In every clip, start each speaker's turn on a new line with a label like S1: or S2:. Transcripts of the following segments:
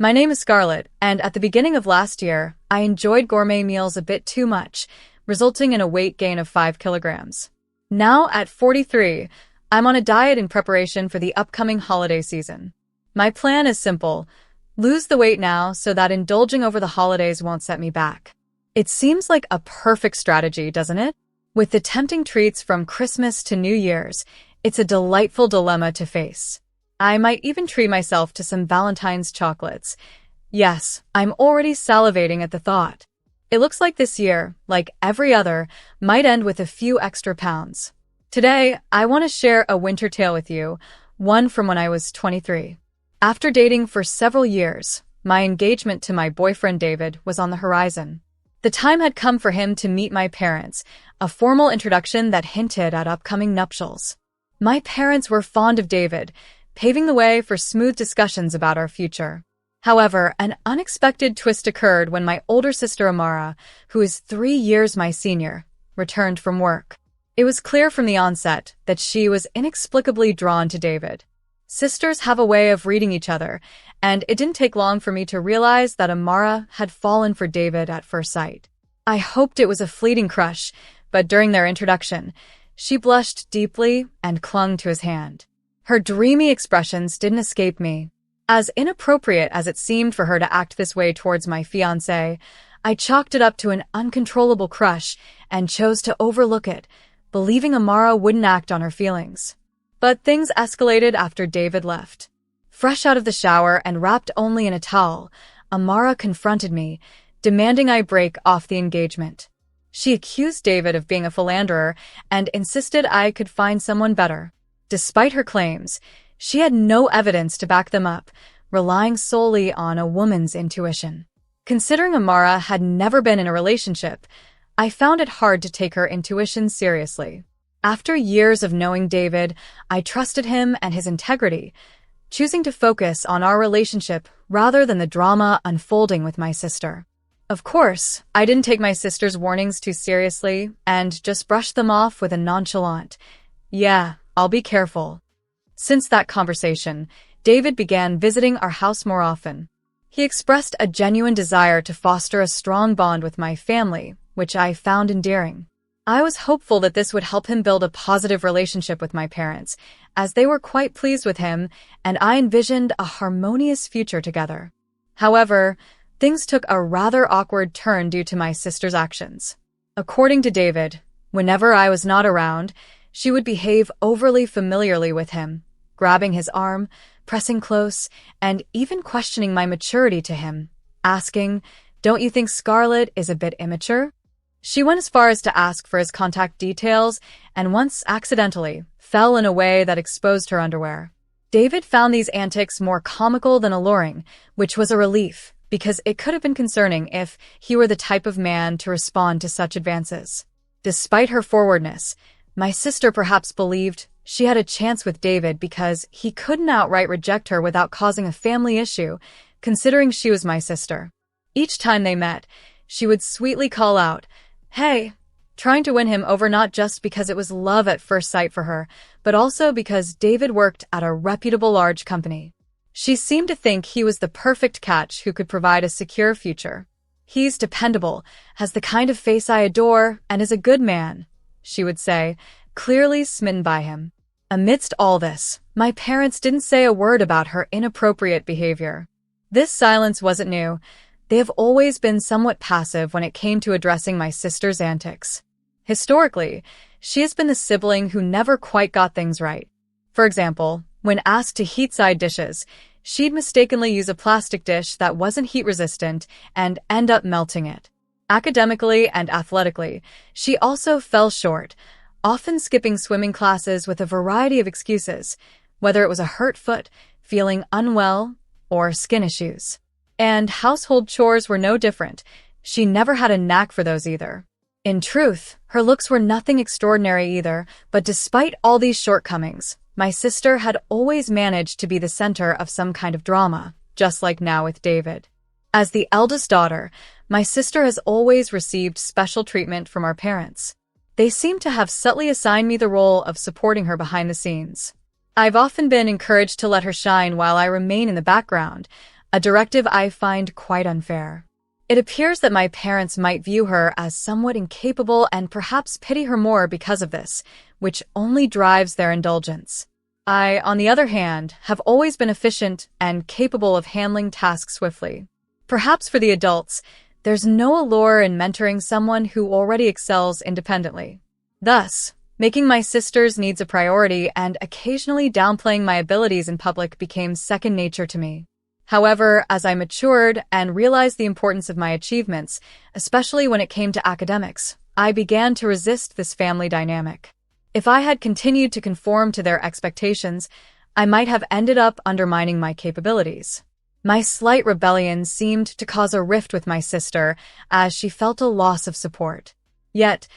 S1: My name is Scarlett, and at the beginning of last year, I enjoyed gourmet meals a bit too much, resulting in a weight gain of 5 kilograms. Now, at 43, I'm on a diet in preparation for the upcoming holiday season. My plan is simple: lose the weight now so that indulging over the holidays won't set me back. It seems like a perfect strategy, doesn't it? With the tempting treats from Christmas to New Year's, it's a delightful dilemma to face. I might even treat myself to some Valentine's chocolates. Yes, I'm already salivating at the thought. It looks like this year, like every other, might end with a few extra pounds. Today, I want to share a winter tale with you, one from when I was 23. After dating for several years, my engagement to my boyfriend David was on the horizon. The time had come for him to meet my parents, a formal introduction that hinted at upcoming nuptials. My parents were fond of David, paving the way for smooth discussions about our future. However, an unexpected twist occurred when my older sister Amara, who is 3 years my senior, returned from work. It was clear from the onset that she was inexplicably drawn to David. Sisters have a way of reading each other, and it didn't take long for me to realize that Amara had fallen for David at first sight. I hoped it was a fleeting crush, but during their introduction, she blushed deeply and clung to his hand. Her dreamy expressions didn't escape me. As inappropriate as it seemed for her to act this way towards my fiancé, I chalked it up to an uncontrollable crush and chose to overlook it, believing Amara wouldn't act on her feelings. But things escalated after David left. Fresh out of the shower and wrapped only in a towel, Amara confronted me, demanding I break off the engagement. She accused David of being a philanderer and insisted I could find someone better. Despite her claims, she had no evidence to back them up, relying solely on a woman's intuition. Considering Amara had never been in a relationship, I found it hard to take her intuition seriously. After years of knowing David, I trusted him and his integrity, choosing to focus on our relationship rather than the drama unfolding with my sister. Of course, I didn't take my sister's warnings too seriously and just brushed them off with a nonchalant, "Yeah, I'll be careful." Since that conversation, David began visiting our house more often. He expressed a genuine desire to foster a strong bond with my family, which I found endearing. I was hopeful that this would help him build a positive relationship with my parents, as they were quite pleased with him, and I envisioned a harmonious future together. However, things took a rather awkward turn due to my sister's actions. According to David, whenever I was not around, she would behave overly familiarly with him, grabbing his arm, pressing close, and even questioning my maturity to him, asking, "Don't you think Scarlett is a bit immature?" She went as far as to ask for his contact details and once accidentally fell in a way that exposed her underwear. David found these antics more comical than alluring, which was a relief, because it could have been concerning if he were the type of man to respond to such advances. Despite her forwardness, my sister perhaps believed she had a chance with David because he couldn't outright reject her without causing a family issue, considering she was my sister. Each time they met, she would sweetly call out, "Hey," trying to win him over not just because it was love at first sight for her, but also because David worked at a reputable large company. She seemed to think he was the perfect catch who could provide a secure future. "He's dependable, has the kind of face I adore, and is a good man," she would say, clearly smitten by him. Amidst all this, my parents didn't say a word about her inappropriate behavior. This silence wasn't new. They have always been somewhat passive when it came to addressing my sister's antics. Historically, she has been the sibling who never quite got things right. For example, when asked to heat side dishes, she'd mistakenly use a plastic dish that wasn't heat-resistant and end up melting it. Academically and athletically, she also fell short, often skipping swimming classes with a variety of excuses, whether it was a hurt foot, feeling unwell, or skin issues. And household chores were no different. She never had a knack for those either. In truth, her looks were nothing extraordinary either, but despite all these shortcomings, my sister had always managed to be the center of some kind of drama, just like now with David. As the eldest daughter, my sister has always received special treatment from our parents. They seem to have subtly assigned me the role of supporting her behind the scenes. I've often been encouraged to let her shine while I remain in the background, a directive I find quite unfair. It appears that my parents might view her as somewhat incapable and perhaps pity her more because of this, which only drives their indulgence. I, on the other hand, have always been efficient and capable of handling tasks swiftly. Perhaps for the adults, there's no allure in mentoring someone who already excels independently. Thus, making my sister's needs a priority and occasionally downplaying my abilities in public became second nature to me. However, as I matured and realized the importance of my achievements, especially when it came to academics, I began to resist this family dynamic. If I had continued to conform to their expectations, I might have ended up undermining my capabilities. My slight rebellion seemed to cause a rift with my sister, as she felt a loss of support. Yet,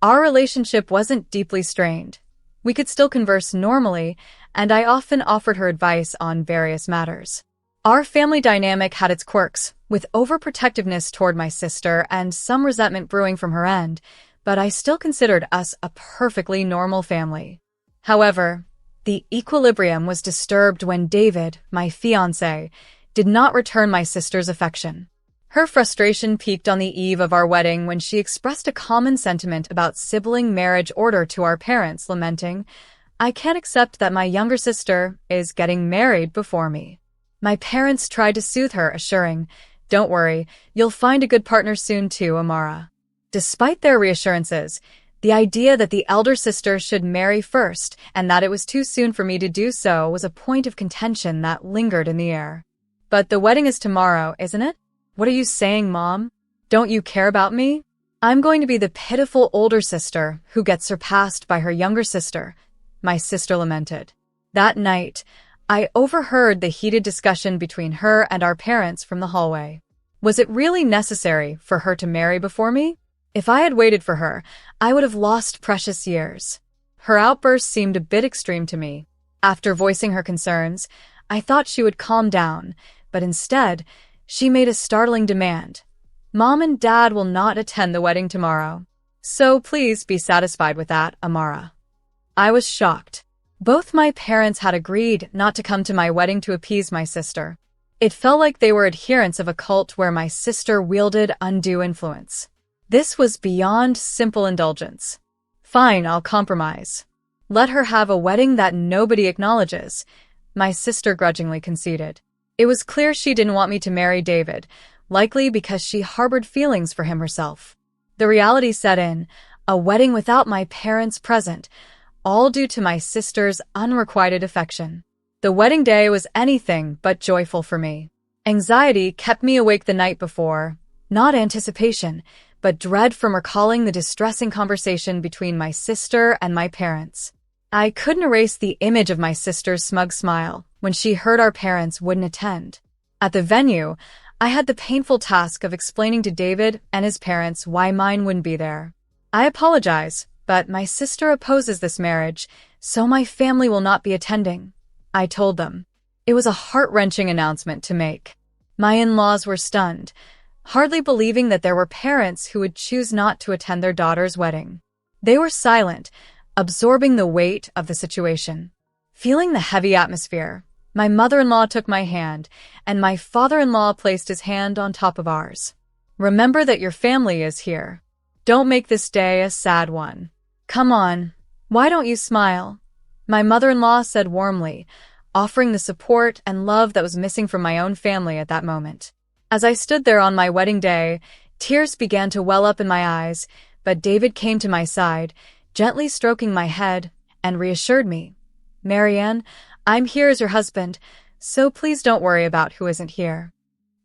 S1: our relationship wasn't deeply strained. We could still converse normally, and I often offered her advice on various matters. Our family dynamic had its quirks, with overprotectiveness toward my sister and some resentment brewing from her end, but I still considered us a perfectly normal family. However, the equilibrium was disturbed when David, my fiancé, did not return my sister's affection. Her frustration peaked on the eve of our wedding when she expressed a common sentiment about sibling marriage order to our parents, lamenting, "I can't accept that my younger sister is getting married before me." My parents tried to soothe her, assuring, "Don't worry, you'll find a good partner soon too, Amara." Despite their reassurances, the idea that the elder sister should marry first and that it was too soon for me to do so was a point of contention that lingered in the air. "But the wedding is tomorrow, isn't it? What are you saying, Mom? Don't you care about me? I'm going to be the pitiful older sister who gets surpassed by her younger sister," my sister lamented. That night, I overheard the heated discussion between her and our parents from the hallway. Was it really necessary for her to marry before me? If I had waited for her, I would have lost precious years. Her outburst seemed a bit extreme to me. After voicing her concerns, I thought she would calm down, but instead, she made a startling demand. "Mom and Dad will not attend the wedding tomorrow. So please be satisfied with that, Amara." I was shocked. Both my parents had agreed not to come to my wedding to appease my sister. It felt like they were adherents of a cult where my sister wielded undue influence. This was beyond simple indulgence. "Fine, I'll compromise. Let her have a wedding that nobody acknowledges," my sister grudgingly conceded. It was clear she didn't want me to marry David, likely because she harbored feelings for him herself. The reality set in, a wedding without my parents present, all due to my sister's unrequited affection. The wedding day was anything but joyful for me. Anxiety kept me awake the night before, not anticipation, but dread from recalling the distressing conversation between my sister and my parents. I couldn't erase the image of my sister's smug smile when she heard our parents wouldn't attend. At the venue, I had the painful task of explaining to David and his parents why mine wouldn't be there. "I apologize, but my sister opposes this marriage, so my family will not be attending," I told them. It was a heart-wrenching announcement to make. My in-laws were stunned, hardly believing that there were parents who would choose not to attend their daughter's wedding. They were silent, absorbing the weight of the situation. Feeling the heavy atmosphere, my mother-in-law took my hand, and my father-in-law placed his hand on top of ours. "Remember that your family is here. Don't make this day a sad one. Come on, why don't you smile?" my mother-in-law said warmly, offering the support and love that was missing from my own family at that moment. As I stood there on my wedding day, tears began to well up in my eyes, but David came to my side, gently stroking my head, and reassured me. "Marianne, I'm here as your husband, so please don't worry about who isn't here."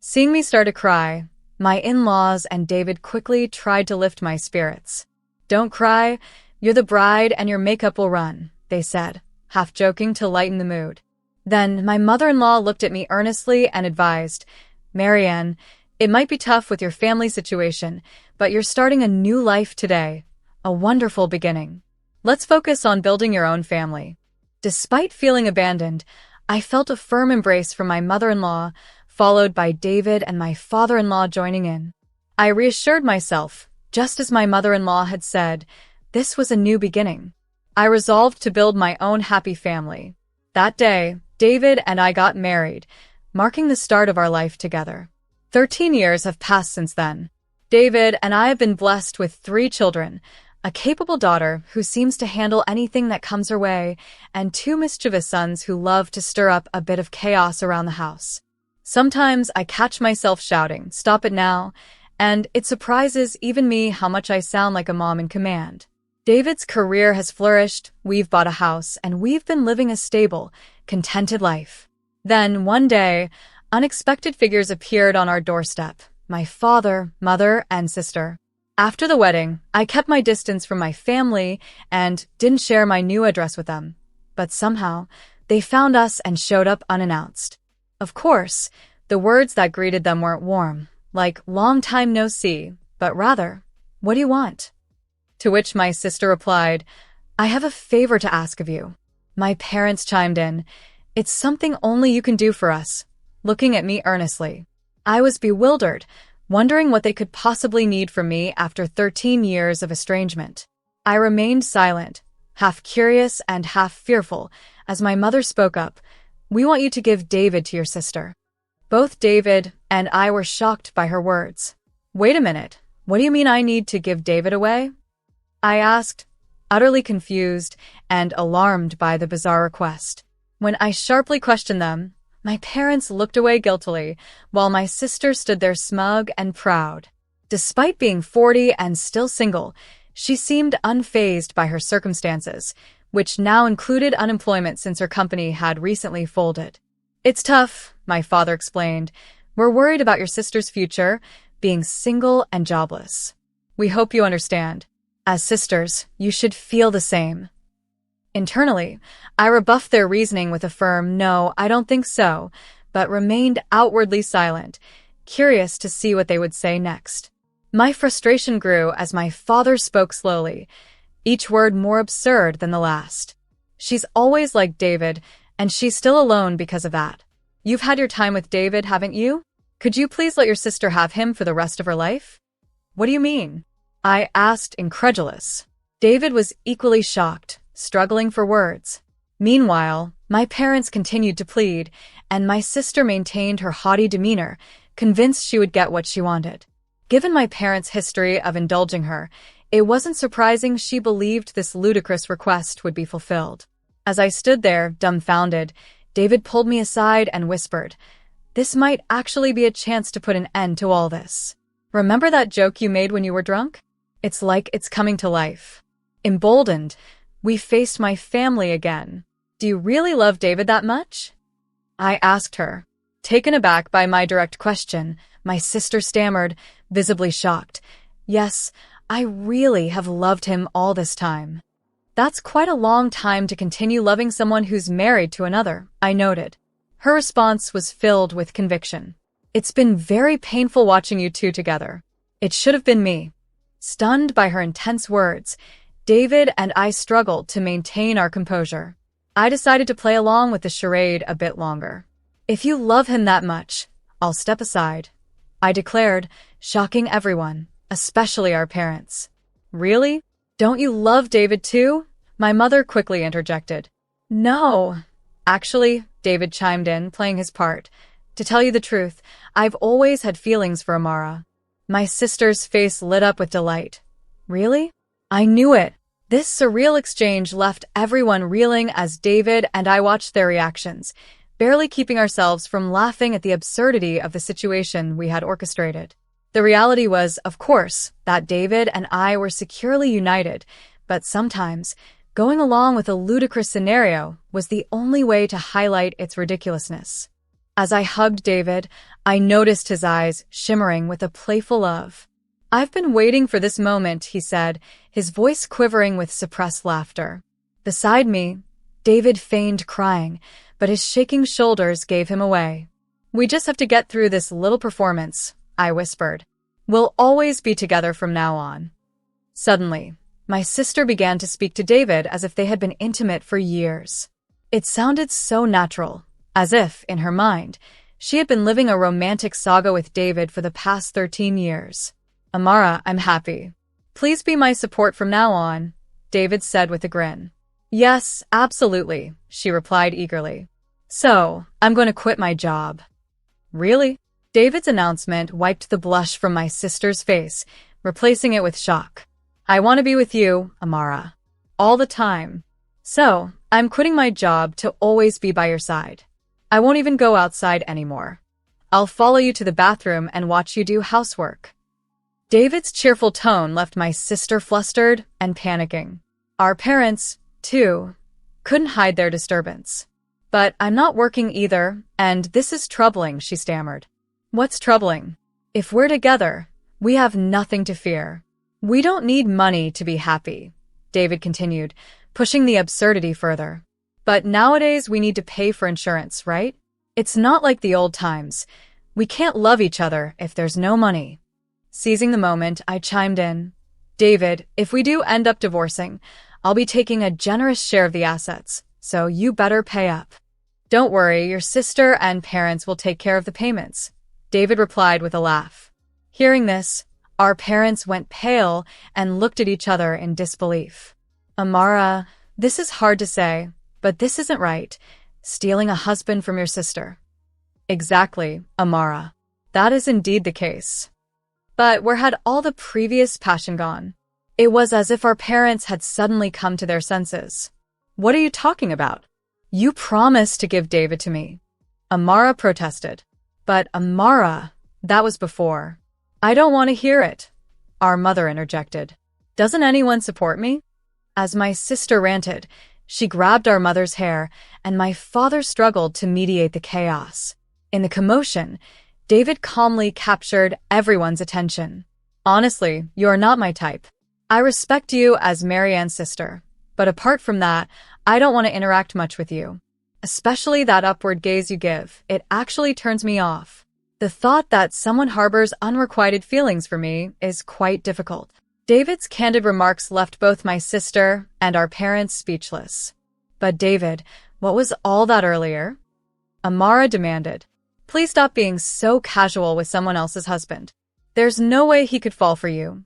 S1: Seeing me start to cry, my in-laws and David quickly tried to lift my spirits. "Don't cry, you're the bride and your makeup will run," they said, half joking to lighten the mood. Then my mother-in-law looked at me earnestly and advised, "Marianne, it might be tough with your family situation, but you're starting a new life today, a wonderful beginning. Let's focus on building your own family." Despite feeling abandoned, I felt a firm embrace from my mother-in-law, followed by David and my father-in-law joining in. I reassured myself, just as my mother-in-law had said, this was a new beginning. I resolved to build my own happy family. That day, David and I got married, marking the start of our life together. 13 years have passed since then. David and I have been blessed with 3 children, a capable daughter who seems to handle anything that comes her way, and 2 mischievous sons who love to stir up a bit of chaos around the house. Sometimes I catch myself shouting, "Stop it now," and it surprises even me how much I sound like a mom in command. David's career has flourished, we've bought a house, and we've been living a stable, contented life. Then, one day, unexpected figures appeared on our doorstep: my father, mother, and sister. After the wedding, I kept my distance from my family and didn't share my new address with them. But somehow, they found us and showed up unannounced. Of course, the words that greeted them weren't warm, like "long time no see," but rather, "What do you want?" To which my sister replied, "I have a favor to ask of you." My parents chimed in, "It's something only you can do for us," looking at me earnestly. I was bewildered, wondering what they could possibly need from me after 13 years of estrangement. I remained silent, half curious and half fearful, as my mother spoke up, "We want you to give David to your sister." Both David and I were shocked by her words. "Wait a minute, what do you mean I need to give David away?" I asked, utterly confused and alarmed by the bizarre request. When I sharply questioned them, my parents looked away guiltily, while my sister stood there smug and proud. Despite being 40 and still single, she seemed unfazed by her circumstances, which now included unemployment since her company had recently folded. "It's tough," my father explained. "We're worried about your sister's future, being single and jobless. We hope you understand. As sisters, you should feel the same." Internally, I rebuffed their reasoning with a firm "No, I don't think so," but remained outwardly silent, curious to see what they would say next. My frustration grew as my father spoke slowly, each word more absurd than the last. "She's always liked David, and she's still alone because of that. You've had your time with David, haven't you? Could you please let your sister have him for the rest of her life?" "What do you mean?" I asked, incredulous. David was equally shocked, struggling for words. Meanwhile, my parents continued to plead, and my sister maintained her haughty demeanor, convinced she would get what she wanted. Given my parents' history of indulging her, it wasn't surprising she believed this ludicrous request would be fulfilled. As I stood there, dumbfounded, David pulled me aside and whispered, "This might actually be a chance to put an end to all this. Remember that joke you made when you were drunk? It's like it's coming to life." Emboldened, we faced my family again. "Do you really love David that much?" I asked her. Taken aback by my direct question, my sister stammered, visibly shocked, "Yes, I really have loved him all this time." "That's quite a long time to continue loving someone who's married to another," I noted. Her response was filled with conviction. "It's been very painful watching you two together. It should have been me." Stunned by her intense words, David and I struggled to maintain our composure. I decided to play along with the charade a bit longer. "If you love him that much, I'll step aside," I declared, shocking everyone, especially our parents. "Really? Don't you love David too?" my mother quickly interjected. "No." "Actually," David chimed in, playing his part, "to tell you the truth, I've always had feelings for Amara." My sister's face lit up with delight. "Really?" I knew it. This surreal exchange left everyone reeling as David and I watched their reactions, barely keeping ourselves from laughing at the absurdity of the situation we had orchestrated. The reality was, of course, that David and I were securely united, but sometimes, going along with a ludicrous scenario was the only way to highlight its ridiculousness. As I hugged David, I noticed his eyes shimmering with a playful love. "I've been waiting for this moment," he said, his voice quivering with suppressed laughter. Beside me, David feigned crying, but his shaking shoulders gave him away. "We just have to get through this little performance," I whispered. "We'll always be together from now on." Suddenly, my sister began to speak to David as if they had been intimate for years. It sounded so natural, as if, in her mind, she had been living a romantic saga with David for the past 13 years. "Amara, I'm happy. Please be my support from now on," David said with a grin. "Yes, absolutely," she replied eagerly. "So, I'm going to quit my job." Really? David's announcement wiped the blush from my sister's face, replacing it with shock. I want to be with you, Amara. All the time. So, I'm quitting my job to always be by your side. I won't even go outside anymore. I'll follow you to the bathroom and watch you do housework. David's cheerful tone left my sister flustered and panicking. Our parents, too, couldn't hide their disturbance. But I'm not working either, and this is troubling, she stammered. What's troubling? If we're together, we have nothing to fear. We don't need money to be happy, David continued, pushing the absurdity further. But nowadays we need to pay for insurance, right? It's not like the old times. We can't love each other if there's no money. Seizing the moment, I chimed in. David, if we do end up divorcing, I'll be taking a generous share of the assets, so you better pay up. Don't worry, your sister and parents will take care of the payments, David replied with a laugh. Hearing this, our parents went pale and looked at each other in disbelief. Amara, this is hard to say, but this isn't right. Stealing a husband from your sister. Exactly, Amara. That is indeed the case. But where had all the previous passion gone? It was as if our parents had suddenly come to their senses. What are you talking about? You promised to give David to me. Amara protested. But Amara, that was before. I don't want to hear it, our mother interjected. Doesn't anyone support me? As my sister ranted, she grabbed our mother's hair, and my father struggled to mediate the chaos. In the commotion, David calmly captured everyone's attention. Honestly, you're not my type. I respect you as Marianne's sister, but apart from that, I don't want to interact much with you. Especially that upward gaze you give, it actually turns me off. The thought that someone harbors unrequited feelings for me is quite difficult. David's candid remarks left both my sister and our parents speechless. But David, what was all that earlier? Amara demanded. Please stop being so casual with someone else's husband. There's no way he could fall for you.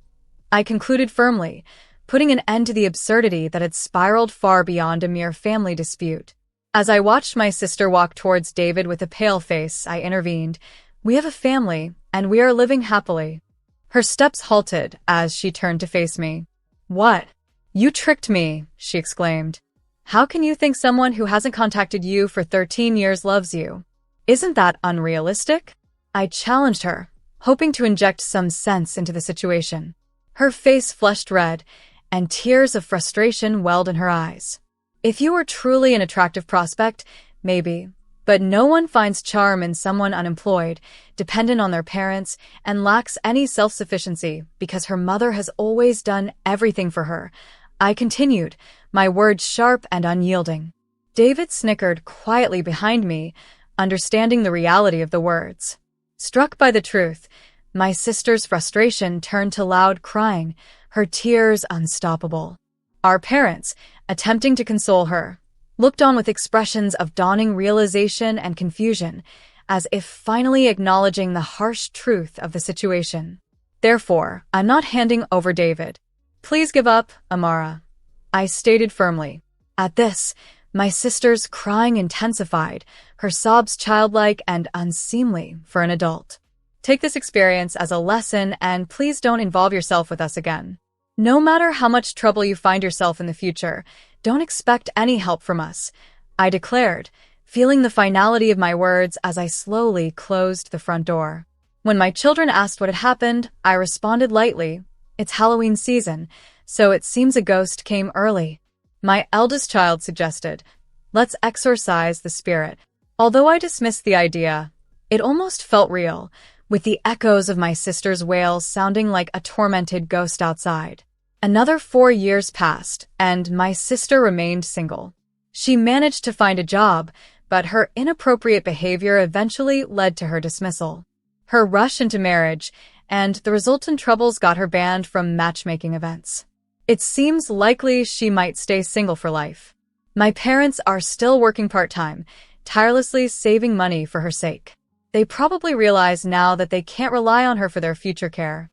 S1: I concluded firmly, putting an end to the absurdity that had spiraled far beyond a mere family dispute. As I watched my sister walk towards David with a pale face, I intervened. We have a family, and we are living happily. Her steps halted as she turned to face me. What? You tricked me, she exclaimed. How can you think someone who hasn't contacted you for 13 years loves you? Isn't that unrealistic? I challenged her, hoping to inject some sense into the situation. Her face flushed red, and tears of frustration welled in her eyes. If you were truly an attractive prospect, maybe. But no one finds charm in someone unemployed, dependent on their parents, and lacks any self-sufficiency because her mother has always done everything for her. I continued, my words sharp and unyielding. David snickered quietly behind me, understanding the reality of the words. Struck by the truth, my sister's frustration turned to loud crying, her tears unstoppable. Our parents, attempting to console her, looked on with expressions of dawning realization and confusion, as if finally acknowledging the harsh truth of the situation. Therefore, I'm not handing over David. Please give up, Amara, I stated firmly. At this, my sister's crying intensified, her sobs childlike and unseemly for an adult. Take this experience as a lesson and please don't involve yourself with us again. No matter how much trouble you find yourself in the future, don't expect any help from us, I declared, feeling the finality of my words as I slowly closed the front door. When my children asked what had happened, I responded lightly, it's Halloween season, so it seems a ghost came early. My eldest child suggested, let's exorcise the spirit. Although I dismissed the idea, it almost felt real, with the echoes of my sister's wails sounding like a tormented ghost outside. Another 4 years passed, and my sister remained single. She managed to find a job, but her inappropriate behavior eventually led to her dismissal. Her rush into marriage and the resultant troubles got her banned from matchmaking events. It seems likely she might stay single for life. My parents are still working part-time, tirelessly saving money for her sake. They probably realize now that they can't rely on her for their future care.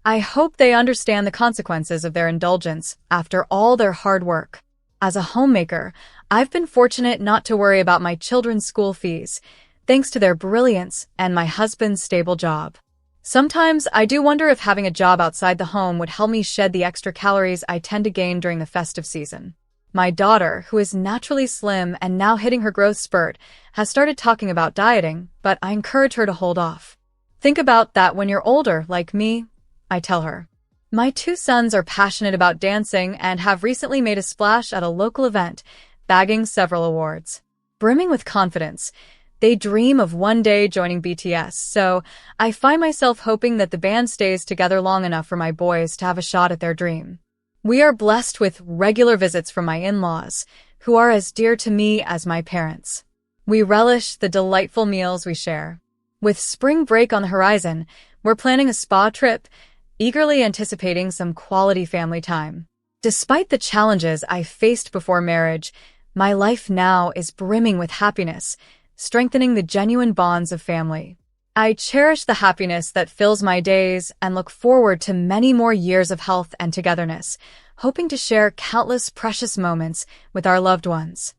S1: I hope they understand the consequences of their indulgence after all their hard work. As a homemaker, I've been fortunate not to worry about my children's school fees. thanks to their brilliance and my husband's stable job. Sometimes I do wonder if having a job outside the home would help me shed the extra calories I tend to gain during the festive season. My daughter, who is naturally slim and now hitting her growth spurt, has started talking about dieting, but I encourage her to hold off. Think about that when you're older, like me, I tell her. My two sons are passionate about dancing and have recently made a splash at a local event, bagging several awards. Brimming with confidence, they dream of one day joining BTS, so I find myself hoping that the band stays together long enough for my boys to have a shot at their dream. We are blessed with regular visits from my in-laws, who are as dear to me as my parents. We relish the delightful meals we share. With spring break on the horizon, we're planning a spa trip, eagerly anticipating some quality family time. Despite the challenges I faced before marriage, my life now is brimming with happiness, strengthening the genuine bonds of family. I cherish the happiness that fills my days and look forward to many more years of health and togetherness, hoping to share countless precious moments with our loved ones.